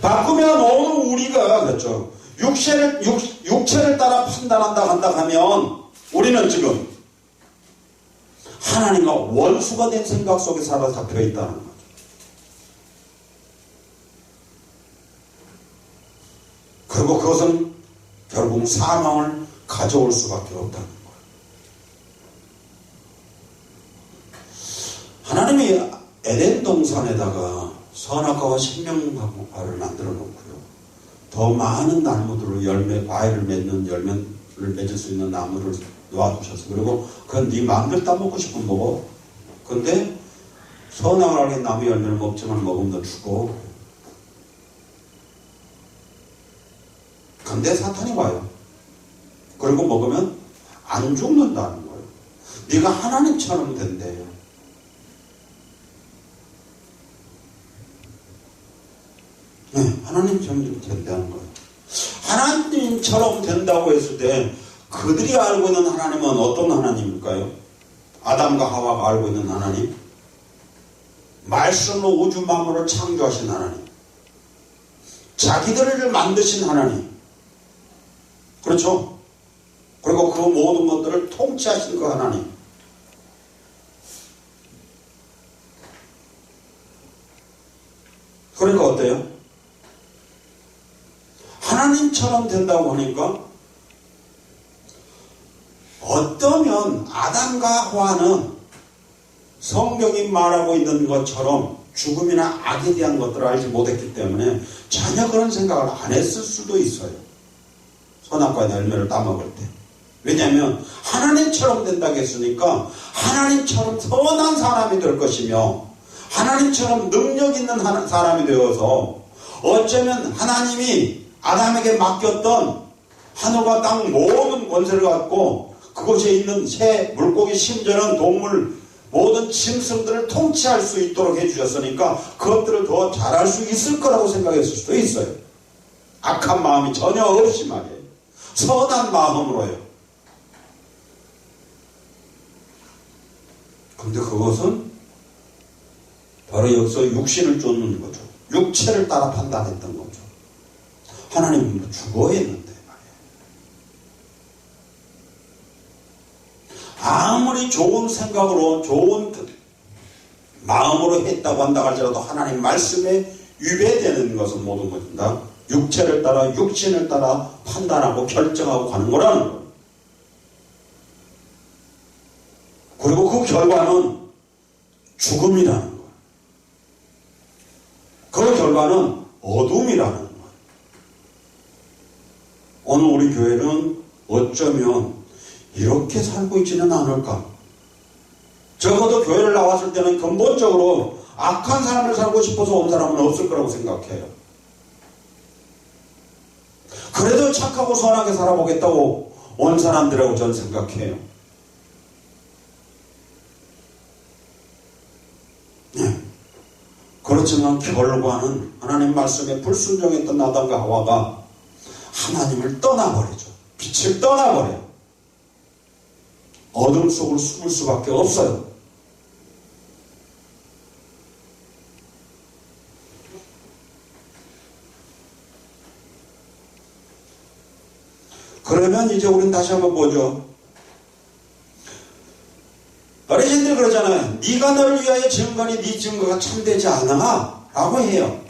S1: 바꾸면 오늘 우리가 그렇죠. 육체를 따라 판단한다 한다 하면 우리는 지금 하나님과 원수가 된 생각 속에 살아 잡혀 있다는 거죠. 그리고 그것은 결국 사망을 가져올 수밖에 없다는 거예요. 하나님이 에덴 동산에다가 선악과와 생명과를 만들어 놓고요. 더 많은 나무들을 과일을 맺는 열매를 맺을 수 있는 나무를 놓아주셔서 그리고 그건 네 마음대로 따먹고 싶으면 먹어. 근데 선악을 알게 나무 열매를 먹지만 먹으면 너 죽어. 근데 사탄이 와요. 그리고 먹으면 안 죽는다는 거예요. 네가 하나님처럼 된대요. 네, 하나님처럼 된다는 거예요. 하나님처럼 된다고 했을 때 그들이 알고 있는 하나님은 어떤 하나님일까요? 아담과 하와가 알고 있는 하나님? 말씀으로 우주 만물을 창조하신 하나님. 자기들을 만드신 하나님. 그렇죠? 그리고 그 모든 것들을 통치하신 그 하나님. 그러니까 어때요? 하나님처럼 된다고 하니까 어떠면 아담과 하와는 성경이 말하고 있는 것처럼 죽음이나 악에 대한 것들을 알지 못했기 때문에 전혀 그런 생각을 안 했을 수도 있어요. 선악과의 열매를 따먹을 때. 왜냐하면 하나님처럼 된다고 했으니까 하나님처럼 선한 사람이 될 것이며 하나님처럼 능력 있는 사람이 되어서 어쩌면 하나님이 아담에게 맡겼던 하늘과 땅 모든 권세를 갖고 그곳에 있는 새, 물고기, 심지어는 동물, 모든 짐승들을 통치할 수 있도록 해주셨으니까 그것들을 더 잘할 수 있을 거라고 생각했을 수도 있어요. 악한 마음이 전혀 없이 말이에요. 선한 마음으로요. 근데 그것은 바로 여기서 육신을 쫓는 거죠. 육체를 따라 판단했던 거죠. 하나님은 죽어야 했는데 아무리 좋은 생각으로 좋은 마음으로 했다고 한다 할지라도 하나님 말씀에 위배되는 것은 모든 것입니다. 육체를 따라 육신을 따라 판단하고 결정하고 가는 거라는 거예요. 그리고 그 결과는 죽음이라는 거예요. 그 결과는 어둠이라는 거예요. 오늘 우리 교회는 어쩌면 이렇게 살고 있지는 않을까. 적어도 교회를 나왔을 때는 근본적으로 악한 삶을 살고 싶어서 온 사람은 없을 거라고 생각해요. 그래도 착하고 선하게 살아보겠다고 온 사람들이라고 저는 생각해요. 네. 그렇지만 결과는 하나님 말씀에 불순종했던 아담과 하와가 하나님을 떠나버리죠. 빛을 떠나버려요. 어둠 속으로 숨을 수밖에 없어요. 그러면 이제 우리는 다시 한번 보죠. 어르신들이 그러잖아요. 네가 너를 위하여 증거니 네 증거가 참되지 않아 라고 해요.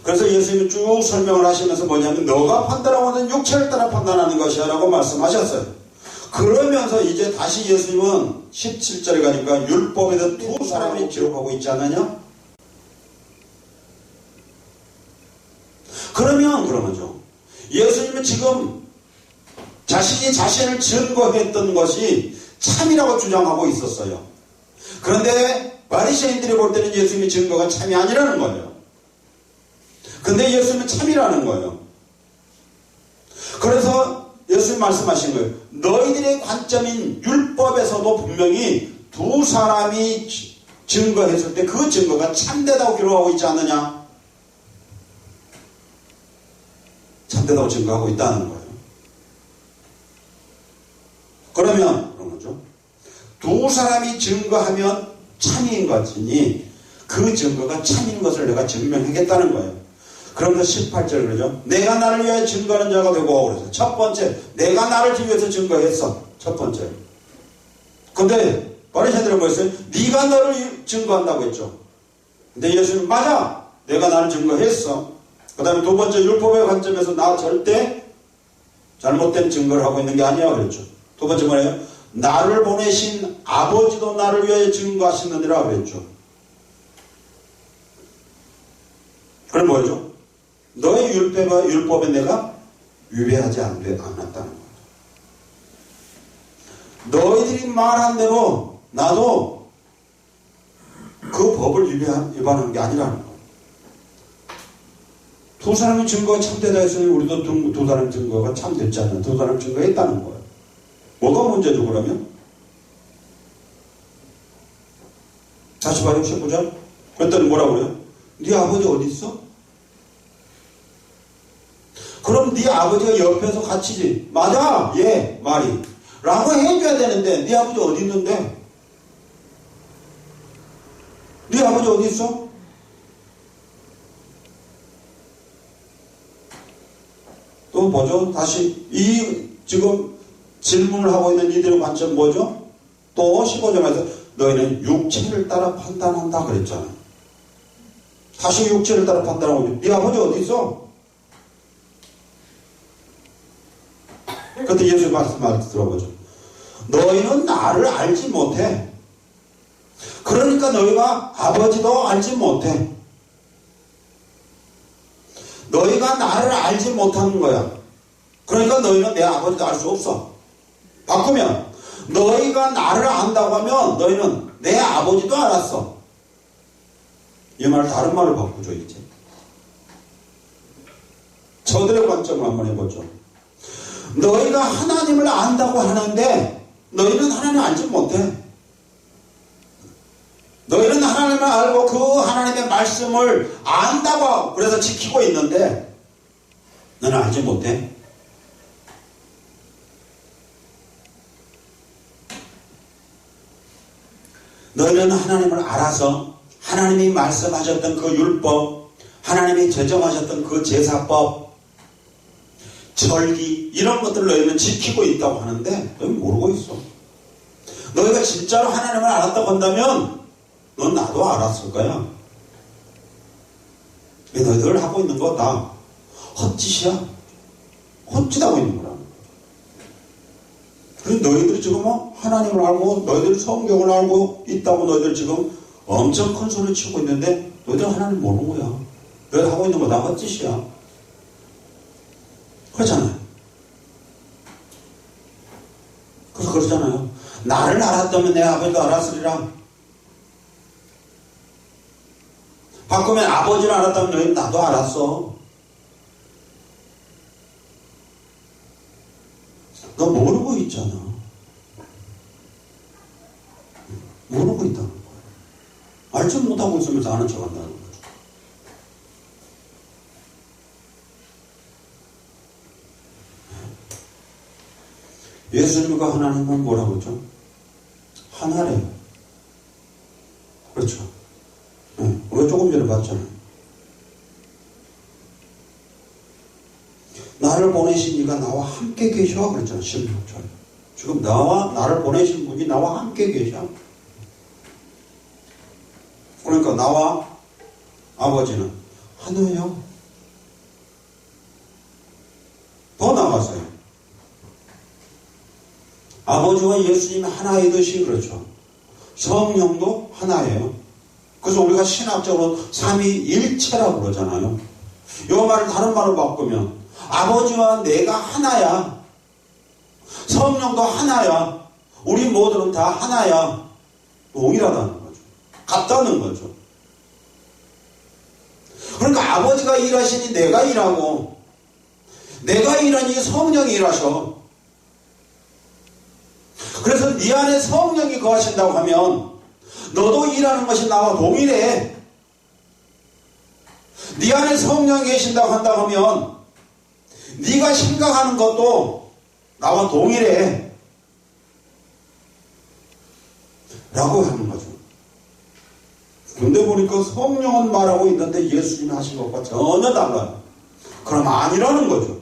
S1: 그래서 예수님이 쭉 설명을 하시면서 뭐냐면 너가 판단하고 있는 육체를 따라 판단하는 것이야 라고 말씀하셨어요. 그러면서 이제 다시 예수님은 17절에 가니까 율법에도 두 사람이 기록하고 있지 않느냐? 그러면 그런 거죠. 예수님은 지금 자신이 자신을 증거했던 것이 참이라고 주장하고 있었어요. 그런데 바리새인들이 볼 때는 예수님의 증거가 참이 아니라는 거예요. 근데 예수님은 참이라는 거예요. 그래서 예수님 말씀하신 거예요. 너희들의 관점인 율법에서도 분명히 두 사람이 증거했을 때 그 증거가 참되다고 기록하고 있지 않느냐? 참되다고 증거하고 있다는 거예요. 그러면 그런 거죠. 두 사람이 증거하면 참인 것이니 그 증거가 참인 것을 내가 증명하겠다는 거예요. 그러면서 18절 그러죠. 내가 나를 위하여 증거하는 자가 되고 그래서 첫 번째 내가 나를 위해서 증거했어. 첫 번째. 근데 바리새인들은 뭐였어요? 네가 너를 증거한다고 했죠. 근데 예수는 맞아. 내가 나를 증거했어. 그 다음에 두 번째 율법의 관점에서 나 절대 잘못된 증거를 하고 있는 게 아니야 그랬죠. 두 번째 뭐예요? 나를 보내신 아버지도 나를 위하여 증거하시느니라 그랬죠. 그럼 뭐죠? 너의 율법에 내가 위배하지 않았다는 거예요. 너희들이 말한 대로 나도 그 법을 위반한 게 아니라는 거예요. 두 사람의 증거가 참되다 했으니 우리도 두 사람의 증거가 참됐지 않나. 두 사람의 증거했다는 거예요. 뭐가 문제죠 그러면? 다시 말해 보자. 그랬더니 뭐라고 그래요? 네 아버지 어디 있어? 그럼 네 아버지가 옆에서 같이지. 맞아. 예. 말이. 라고 해줘야 되는데 네 아버지 어디 있는데? 네 아버지 어디 있어? 또 뭐죠? 다시 이 지금 질문을 하고 있는 이들의 관점 뭐죠? 또 15절에서 너희는 육체를 따라 판단한다 그랬잖아요. 다시 육체를 따라 판단하고 있죠. 네 아버지 어디 있어? 그때 예수의 말씀 들어보죠. 너희는 나를 알지 못해. 그러니까 너희가 아버지도 알지 못해. 너희가 나를 알지 못하는 거야. 그러니까 너희는 내 아버지도 알 수 없어. 바꾸면 너희가 나를 안다고 하면 너희는 내 아버지도 알았어. 이 말을 다른 말을 바꾸죠. 이제 저들의 관점을 한번 해보죠. 너희가 하나님을 안다고 하는데 너희는 하나님을 알지 못해. 너희는 하나님을 알고 그 하나님의 말씀을 안다고 하고 그래서 지키고 있는데 너는 알지 못해. 너희는 하나님을 알아서 하나님이 말씀하셨던 그 율법, 하나님이 제정하셨던 그 제사법, 절기 이런 것들을 너희는 지키고 있다고 하는데 너희는 모르고 있어. 너희가 진짜로 하나님을 알았다고 한다면 넌 나도 알았을 거야. 너희들 하고 있는 거 다 헛짓이야. 헛짓하고 있는 거라. 그래서 너희들이 지금 하나님을 알고 너희들 성경을 알고 있다고 너희들 지금 엄청 큰 소리 치고 있는데 너희들 하나님 모르는 거야. 너희들 하고 있는 거 다 헛짓이야. 그렇잖아요. 그래서 그러잖아요. 나를 알았다면 내 아버지도 알았으리라. 바꾸면 아버지를 알았다면 너희는 나도 알았어. 너 모르고 있잖아. 모르고 있다는 거야. 알지 못하고 있으면서 아는 척 한다는 거죠. 예수님과 하나님은 뭐라고 그러죠? 하나래요. 그렇죠. 우리가 조금 전에 봤잖아요. 나를 보내신 이가 나와 함께 계셔 그랬잖아요. 16절. 지금 나를 보내신 분이 나와 함께 계셔. 그러니까 나와 아버지는 하나예요. 더 나아가서요. 아버지와 예수님이 하나이듯이 그렇죠. 성령도 하나예요. 그래서 우리가 신학적으로 삼위일체라고 그러잖아요. 이 말을 다른 말로 바꾸면 아버지와 내가 하나야. 성령도 하나야. 우리 모두는 다 하나야. 동일하다는 거죠. 같다는 거죠. 그러니까 아버지가 일하시니 내가 일하고 내가 일하니 성령이 일하셔. 그래서 네 안에 성령이 거하신다고 하면 너도 일하는 것이 나와 동일해. 네 안에 성령이 계신다고 한다고 하면 네가 생각하는 것도 나와 동일해. 라고 하는 거죠. 근데 보니까 성령은 말하고 있는데 예수님이 하신 것과 전혀 달라요. 그럼 아니라는 거죠.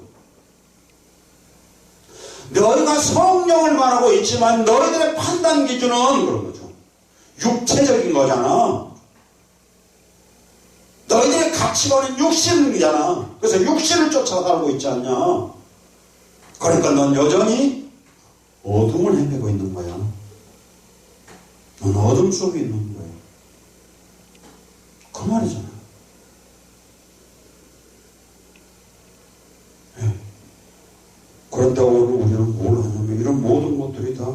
S1: 너희가 성령을 말하고 있지만 너희들의 판단 기준은 그런 거죠. 육체적인 거잖아. 너희들의 가치관은 육신이잖아. 그래서 육신을 쫓아 살고 있지 않냐. 그러니까 넌 여전히 어둠을 헤매고 있는 거야. 넌 어둠 속에 있는 거야. 그 말이잖아. 네. 그런다고 우리는 뭘 하냐면 이런 모든 것들이 다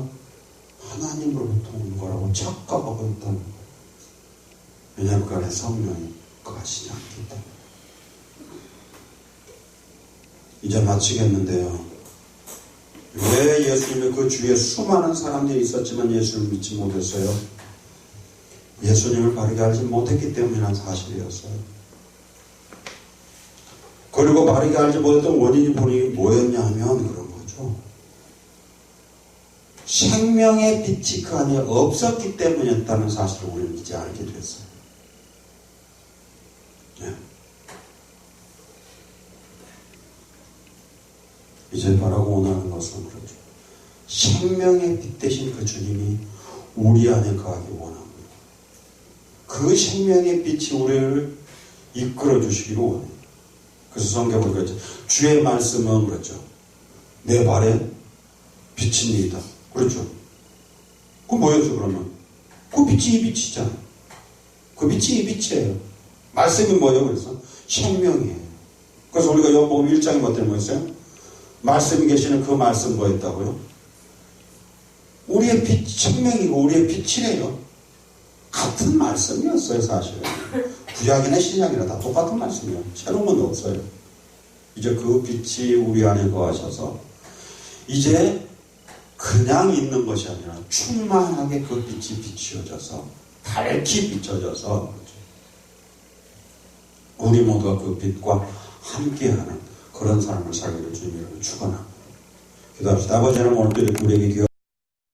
S1: 하나님으로부터 온 거라고 착각하고 있다는 거예요. 왜냐하면 그 안에 성령이 거하시지 않기 때문에. 이제 마치겠는데요. 왜 예수님의 그 주위에 수많은 사람들이 있었지만 예수를 믿지 못했어요? 예수님을 바르게 알지 못했기 때문이라는 사실이었어요. 그리고 바르게 알지 못했던 원인이 뭐였냐 하면 그런 거죠. 생명의 빛이 그 안에 없었기 때문이었다는 사실을 우리는 이제 알게 됐어요. 네. 이제 바라고 원하는 것은 그렇죠. 생명의 빛 대신 그 주님이 우리 안에 거하기 원합니다. 그 생명의 빛이 우리를 이끌어 주시기로 원해요. 그래서 성경을 그랬죠. 주의 말씀은 그렇죠. 내 발에 빛입니다. 그렇죠. 그 뭐였죠, 그러면? 그 빛이 이 빛이잖아요. 그 빛이 이 빛이에요. 말씀이 뭐예요, 그래서? 생명이에요. 그래서 우리가 요한복음 1장에 뭐 때문에 뭐였어요? 말씀이 계시는 그 말씀 뭐였다고요? 우리의 빛, 생명이고 우리의 빛이래요. 같은 말씀이었어요, 사실은. 구약이나 신약이나 다 똑같은 말씀이에요. 새로운 건 없어요. 이제 그 빛이 우리 안에 거하셔서 이제 그냥 있는 것이 아니라 충만하게 그 빛이 비추어져서 밝히 비춰져서 우리 모두가 그 빛과 함께하는 그런 삶을 살기를 주님으로 축원합니다. 기도합시다. 아버지 하나님, 오늘도 우리에게